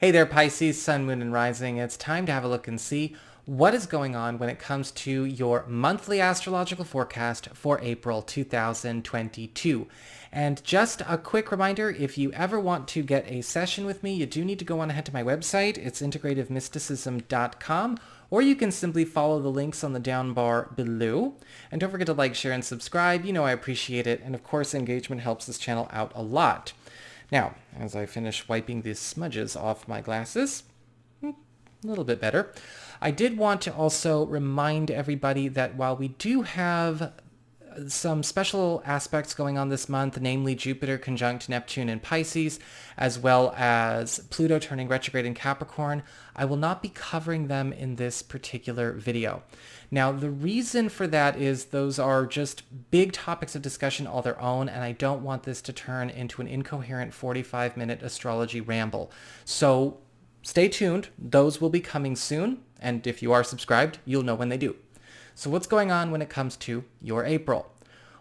Hey there, Pisces, Sun, Moon, and Rising. It's time to have a look and see what is going on when it comes to your monthly astrological forecast for April 2022. And just a quick reminder, if you ever want to get a session with me, you do need to go on ahead to my website. It's integrativemysticism.com, or you can simply follow the links on the down bar below. And don't forget to like, share, and subscribe. You know I appreciate it. And of course, engagement helps this channel out a lot. Now, as I finish wiping these smudges off my glasses, a little bit better, I did want to also remind everybody that while we do have some special aspects going on this month, namely Jupiter conjunct Neptune in Pisces, as well as Pluto turning retrograde in Capricorn, I will not be covering them in this particular video. Now, the reason for that is those are just big topics of discussion all their own, and I don't want this to turn into an incoherent 45-minute astrology ramble. So stay tuned. Those will be coming soon, and if you are subscribed, you'll know when they do. So what's going on when it comes to your April?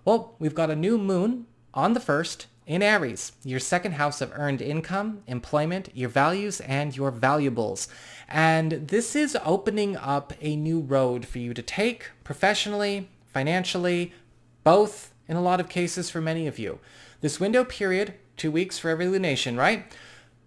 Well, we've got a new moon on the 1st in Aries, your second house of earned income, employment, your values, and your valuables. And this is opening up a new road for you to take professionally, financially, both in a lot of cases for many of you. This window period, 2 weeks for every lunation, right,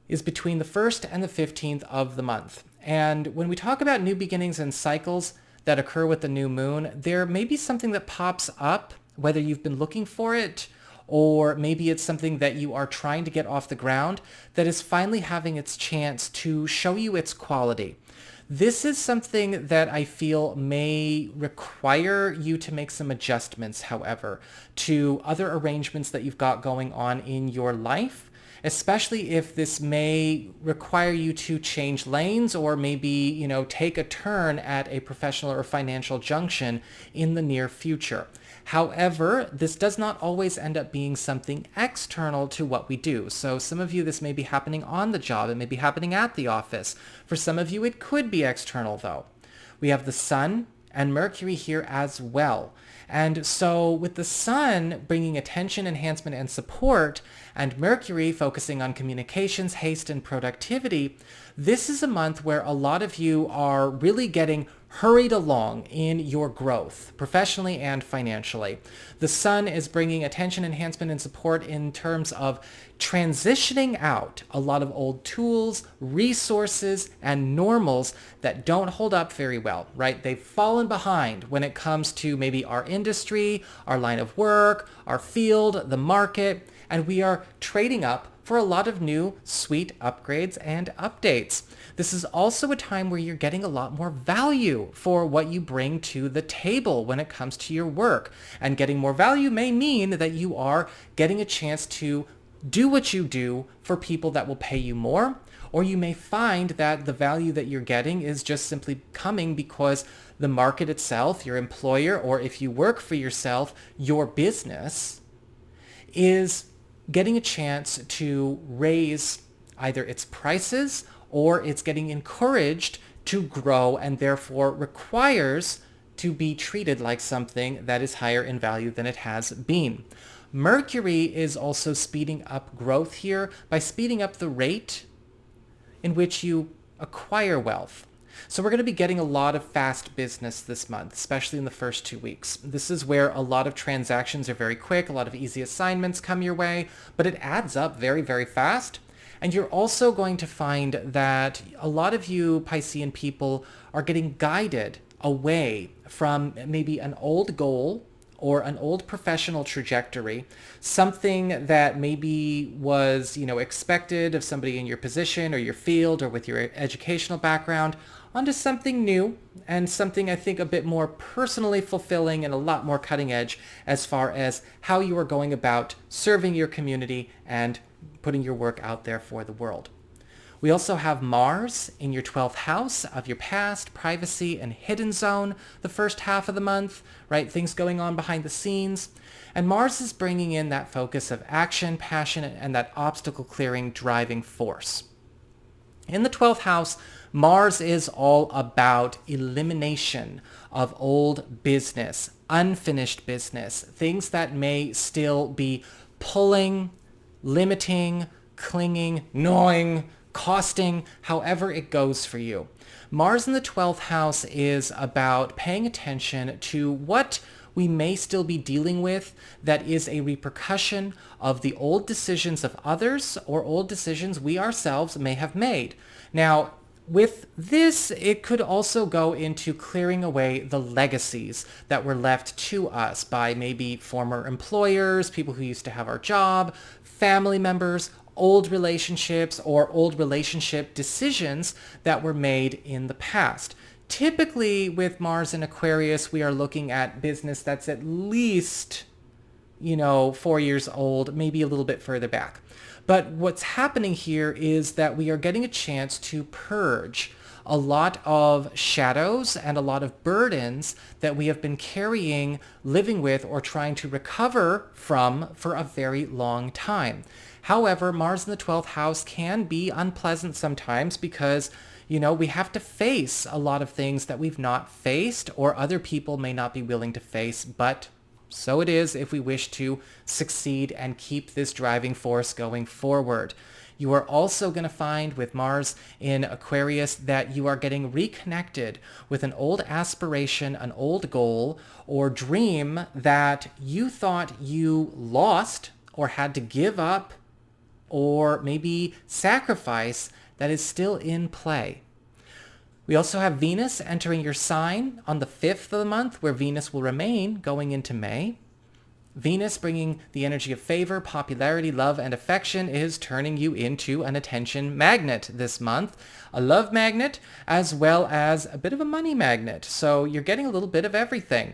is between the 1st and the 15th of the month. And when we talk about new beginnings and cycles that occur with the new moon, there may be something that pops up, whether you've been looking for it, or maybe it's something that you are trying to get off the ground that is finally having its chance to show you its quality. This is something that I feel may require you to make some adjustments, however, to other arrangements that you've got going on in your life, especially if this may require you to change lanes or maybe, take a turn at a professional or financial junction in the near future. However, this does not always end up being something external to what we do. So some of you, this may be happening on the job. It may be happening at the office. For some of you, it could be external, though. We have the Sun and Mercury here as well. And so with the Sun bringing attention, enhancement, and support, and Mercury focusing on communications, haste, and productivity, this is a month where a lot of you are really getting hurried along in your growth, professionally and financially. The Sun is bringing attention, enhancement, and support in terms of transitioning out a lot of old tools, resources, and normals that don't hold up very well, right? They've fallen behind when it comes to maybe our industry, our line of work, our field, the market, and we are trading up for a lot of new sweet upgrades and updates. This is also a time where you're getting a lot more value for what you bring to the table when it comes to your work. And getting more value may mean that you are getting a chance to do what you do for people that will pay you more, or you may find that the value that you're getting is just simply coming because the market itself, your employer, or if you work for yourself, your business is getting a chance to raise either its prices or it's getting encouraged to grow and therefore requires to be treated like something that is higher in value than it has been. Mercury is also speeding up growth here by speeding up the rate in which you acquire wealth. So we're going to be getting a lot of fast business this month, especially in the first 2 weeks. This is where a lot of transactions are very quick, a lot of easy assignments come your way, but it adds up very, very fast. And you're also going to find that a lot of you Piscean people are getting guided away from maybe an old goal or an old professional trajectory, something that maybe was, expected of somebody in your position or your field or with your educational background, onto something new and something I think a bit more personally fulfilling and a lot more cutting edge as far as how you are going about serving your community and putting your work out there for the world. We also have Mars in your 12th house of your past, privacy, and hidden zone the first half of the month, right? Things going on behind the scenes. And Mars is bringing in that focus of action, passion, and that obstacle clearing driving force. In the 12th house, Mars is all about elimination of old business, unfinished business, things that may still be pulling, limiting, clinging, gnawing, costing, however it goes for you. Mars in the 12th house is about paying attention to what we may still be dealing with that is a repercussion of the old decisions of others or old decisions we ourselves may have made. Now, with this, it could also go into clearing away the legacies that were left to us by maybe former employers, people who used to have our job, family members, old relationships, or old relationship decisions that were made in the past. Typically, with Mars in Aquarius, we are looking at business that's at least, 4 years old, maybe a little bit further back. But what's happening here is that we are getting a chance to purge a lot of shadows and a lot of burdens that we have been carrying, living with, or trying to recover from for a very long time. However, Mars in the 12th house can be unpleasant sometimes because, we have to face a lot of things that we've not faced or other people may not be willing to face, but so it is if we wish to succeed and keep this driving force going forward. You are also going to find with Mars in Aquarius that you are getting reconnected with an old aspiration, an old goal or dream that you thought you lost or had to give up or maybe sacrifice that is still in play. We also have Venus entering your sign on the 5th of the month, where Venus will remain going into May. Venus, bringing the energy of favor, popularity, love, and affection, is turning you into an attention magnet this month. A love magnet as well as a bit of a money magnet. So you're getting a little bit of everything.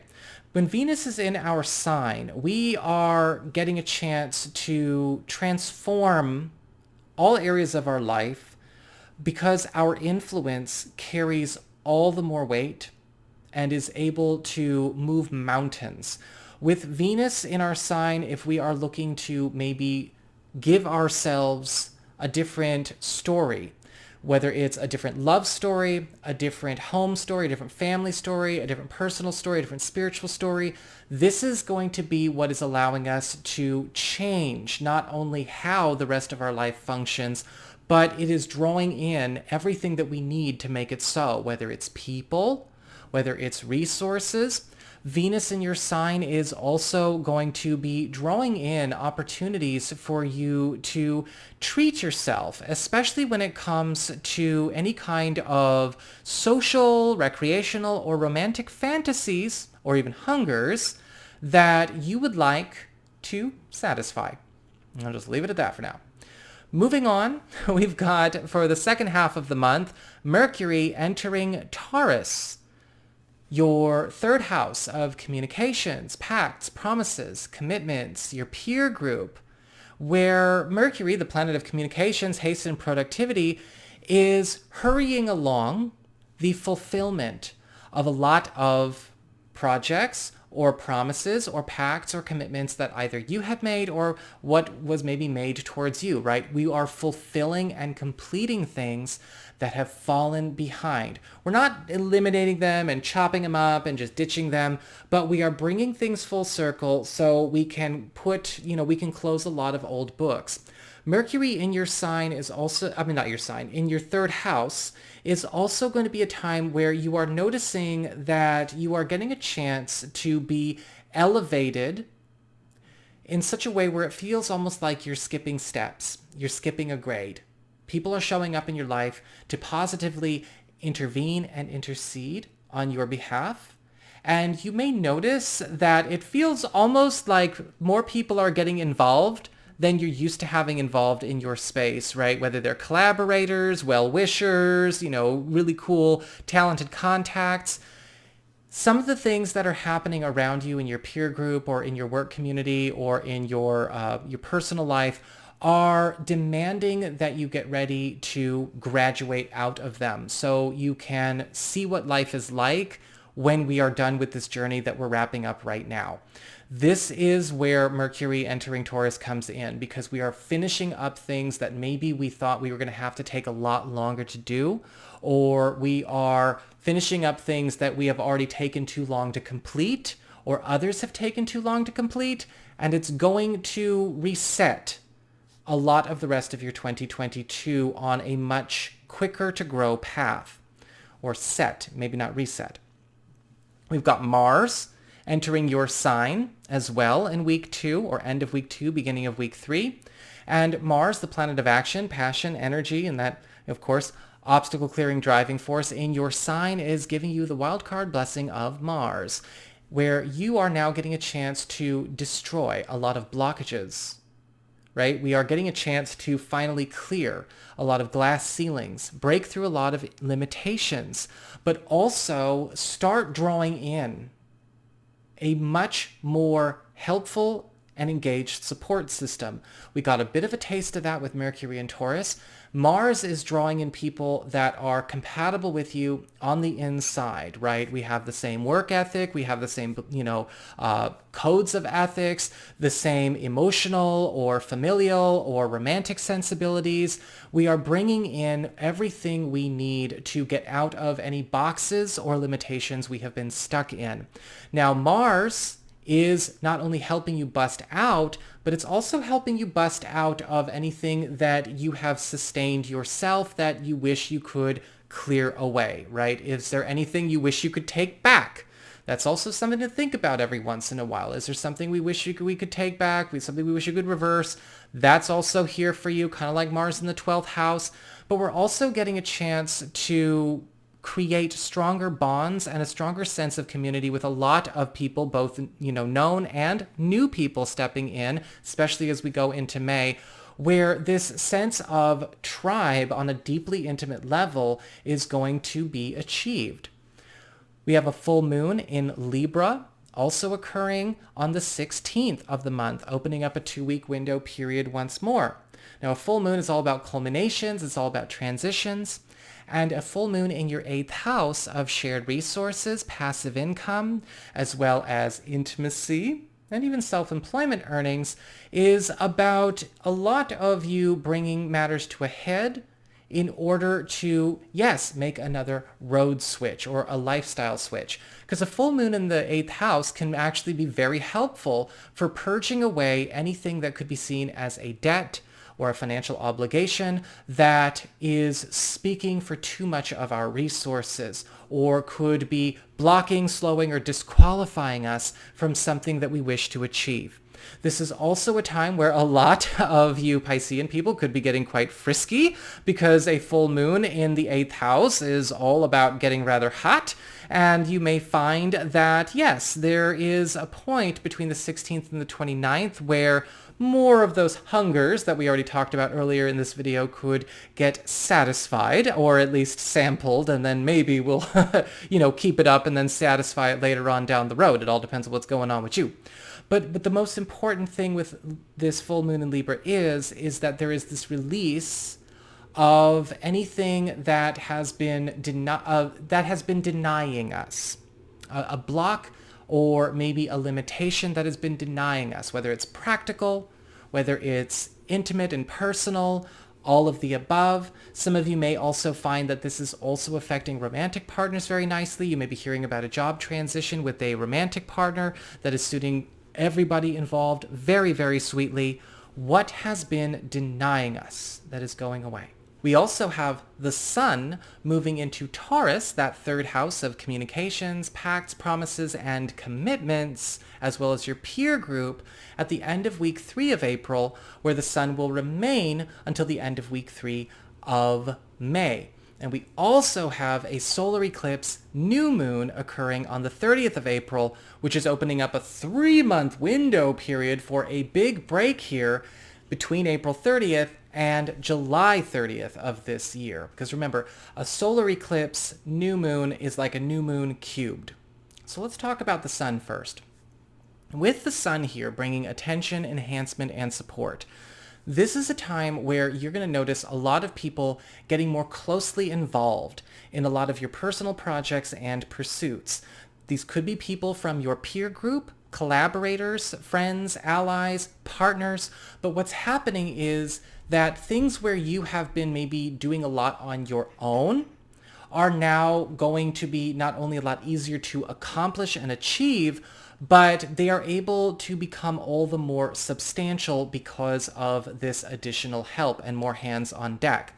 When Venus is in our sign, we are getting a chance to transform all areas of our life because our influence carries all the more weight and is able to move mountains. With Venus in our sign, if we are looking to maybe give ourselves a different story, whether it's a different love story, a different home story, a different family story, a different personal story, a different spiritual story, this is going to be what is allowing us to change not only how the rest of our life functions, but it is drawing in everything that we need to make it so, whether it's people, whether it's resources. Venus in your sign is also going to be drawing in opportunities for you to treat yourself, especially when it comes to any kind of social, recreational, or romantic fantasies, or even hungers, that you would like to satisfy. I'll just leave it at that for now. Moving on, we've got, for the second half of the month, Mercury entering Taurus, your third house of communications, pacts, promises, commitments, your peer group, where Mercury, the planet of communications, haste, and productivity, is hurrying along the fulfillment of a lot of projects or promises or pacts or commitments that either you have made or what was maybe made towards you, right? We are fulfilling and completing things that have fallen behind. We're not eliminating them and chopping them up and just ditching them, but we are bringing things full circle so we can we can close a lot of old books. Mercury in your sign is also, not your sign, in your third house is also going to be a time where you are noticing that you are getting a chance to be elevated in such a way where it feels almost like you're skipping steps, you're skipping a grade. People are showing up in your life to positively intervene and intercede on your behalf. And you may notice that it feels almost like more people are getting involved than you're used to having involved in your space, right? Whether they're collaborators, well-wishers, really cool, talented contacts. Some of the things that are happening around you in your peer group or in your work community or in your personal life are demanding that you get ready to graduate out of them so you can see what life is like when we are done with this journey that we're wrapping up right now. This is where Mercury entering Taurus comes in, because we are finishing up things that maybe we thought we were going to have to take a lot longer to do, or we are finishing up things that we have already taken too long to complete, or others have taken too long to complete, and it's going to reset a lot of the rest of your 2022 on a much quicker to grow path, or set, maybe not reset. We've got Mars entering your sign as well in week 2, or end of week 2, beginning of week 3. And Mars, the planet of action, passion, energy, and that, of course, obstacle clearing driving force in your sign, is giving you the wild card blessing of Mars, where you are now getting a chance to destroy a lot of blockages, right? We are getting a chance to finally clear a lot of glass ceilings, break through a lot of limitations, but also start drawing in a much more helpful and engaged support system. We got a bit of a taste of that with Mercury and Taurus. Mars is drawing in people that are compatible with you on the inside, right? We have the same work ethic. We have the same, codes of ethics, the same emotional or familial or romantic sensibilities. We are bringing in everything we need to get out of any boxes or limitations we have been stuck in. Now, Mars is not only helping you bust out, but it's also helping you bust out of anything that you have sustained yourself that you wish you could clear away, right? Is there anything you wish you could take back? That's also something to think about every once in a while. Is there something we wish we could take back? Something we wish we could reverse? That's also here for you, kind of like Mars in the 12th house. But we're also getting a chance to create stronger bonds and a stronger sense of community with a lot of people, both, known and new people stepping in, especially as we go into May, where this sense of tribe on a deeply intimate level is going to be achieved. We have a full moon in Libra also occurring on the 16th of the month, opening up a 2-week window period once more. Now, a full moon is all about culminations. It's all about transitions. And a full moon in your 8th house of shared resources, passive income, as well as intimacy, and even self-employment earnings, is about a lot of you bringing matters to a head in order to, yes, make another road switch or a lifestyle switch. Because a full moon in the 8th house can actually be very helpful for purging away anything that could be seen as a debt or a financial obligation that is speaking for too much of our resources, or could be blocking, slowing, or disqualifying us from something that we wish to achieve. This is also a time where a lot of you Piscean people could be getting quite frisky, because a full moon in the 8th house is all about getting rather hot. And you may find that, yes, there is a point between the 16th and the 29th where more of those hungers that we already talked about earlier in this video could get satisfied, or at least sampled, and then maybe we'll, keep it up and then satisfy it later on down the road. It all depends on what's going on with you. But the most important thing with this full moon in Libra is that there is this release of anything that has been denying us, a block, or maybe a limitation that has been denying us, whether it's practical, whether it's intimate and personal, all of the above. Some of you may also find that this is also affecting romantic partners very nicely. You may be hearing about a job transition with a romantic partner that is suiting everybody involved very, very sweetly. What has been denying us that is going away? We also have the sun moving into Taurus, that 3rd house of communications, pacts, promises, and commitments, as well as your peer group, at the end of week 3 of April, where the sun will remain until the end of week 3 of May. And we also have a solar eclipse new moon occurring on the 30th of April, which is opening up a 3-month window period for a big break here between April 30th and July 30th of this year. Because remember, a solar eclipse new moon is like a new moon cubed. So let's talk about the sun first. With the sun here bringing attention, enhancement, and support, this is a time where you're going to notice a lot of people getting more closely involved in a lot of your personal projects and pursuits. These could be people from your peer group, collaborators, friends, allies, partners. But what's happening is that things where you have been maybe doing a lot on your own are now going to be not only a lot easier to accomplish and achieve, but they are able to become all the more substantial because of this additional help and more hands on deck.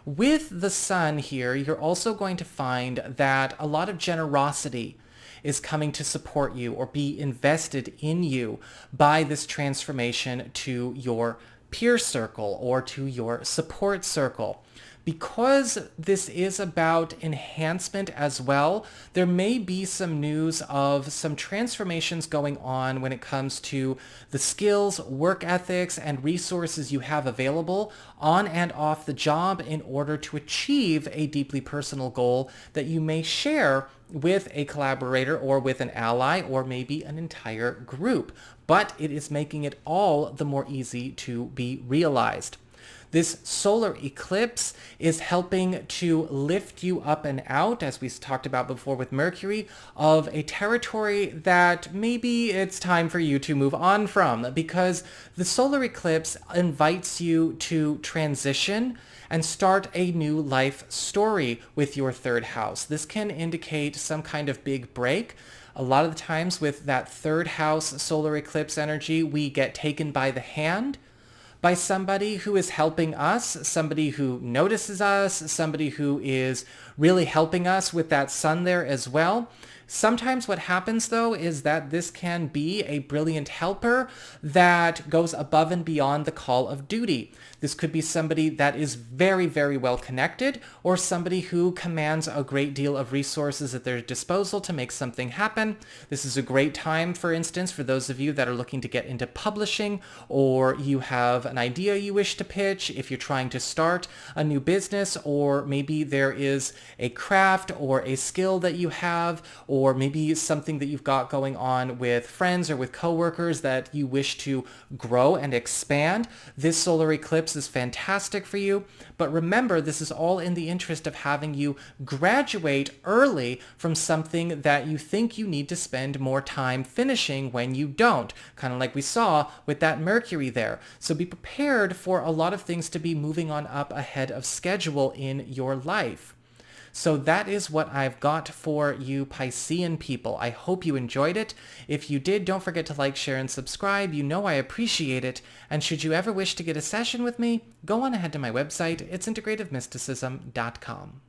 With the sun here, you're also going to find that a lot of generosity is coming to support you or be invested in you by this transformation to your peer circle or to your support circle. Because this is about enhancement as well, there may be some news of some transformations going on when it comes to the skills, work ethics, and resources you have available on and off the job in order to achieve a deeply personal goal that you may share with a collaborator or with an ally or maybe an entire group. But it is making it all the more easy to be realized. This solar eclipse is helping to lift you up and out, as we talked about before with Mercury, of a territory that maybe it's time for you to move on from, because the solar eclipse invites you to transition and start a new life story with your third house. This can indicate some kind of big break. A lot of the times with that third house solar eclipse energy, we get taken by the hand by somebody who is helping us, somebody who notices us, somebody who is really helping us with that sun there as well. Sometimes what happens though is that this can be a brilliant helper that goes above and beyond the call of duty. This could be somebody that is very, very well connected, or somebody who commands a great deal of resources at their disposal to make something happen. This is a great time, for instance, for those of you that are looking to get into publishing, or you have an idea you wish to pitch, if you're trying to start a new business, or maybe there is a craft or a skill that you have, or maybe something that you've got going on with friends or with coworkers that you wish to grow and expand. This solar eclipse is fantastic for you. But remember, this is all in the interest of having you graduate early from something that you think you need to spend more time finishing when you don't, kind of like we saw with that Mercury there. So be prepared for a lot of things to be moving on up ahead of schedule in your life. So that is what I've got for you Piscean people. I hope you enjoyed it. If you did, don't forget to like, share, and subscribe. You know I appreciate it. And should you ever wish to get a session with me, go on ahead to my website. It's integrativemysticism.com.